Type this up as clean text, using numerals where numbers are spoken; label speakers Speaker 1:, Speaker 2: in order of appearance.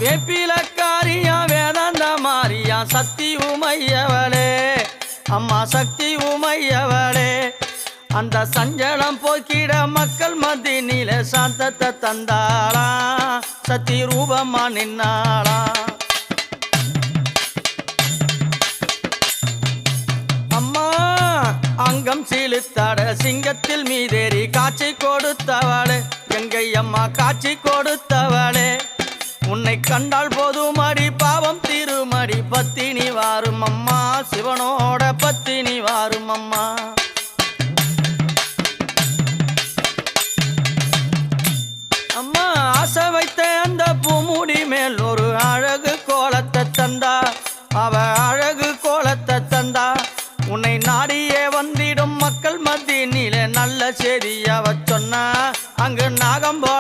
Speaker 1: வேப்பிலக்காரியா வேதாந்த மாரியா சக்தி உமையவளே அம்மா சக்தி உமையவளே அந்த சஞ்சலம் போக்கிட மக்கள் மத்தியில சாந்தத்தை தந்தாளா சக்தி ரூபமா நின்னாளா அம்மா அங்கம் சீலுத்தாட சிங்கத்தில் மீதேறி காட்சி கொடுத்தவளே எங்கை அம்மா காட்சி கொடுத்தவளே உன்னை கண்டால் போதுமடி பாவம் திருமடி பத்தினி வாரும் அம்மா சிவனோட பத்தினி வாரும் அம்மா அம்மா ஆசை வைத்த அந்த பூமுடி மேல் ஒரு அழகு கோலத்தை தந்தா அவ அழகு கோலத்தை தந்தா உன்னை நாடியே வந்திடும் மக்கள் மத்தியிலே நல்ல செய்தி அவ சொன்னா அங்கு நாகம்போ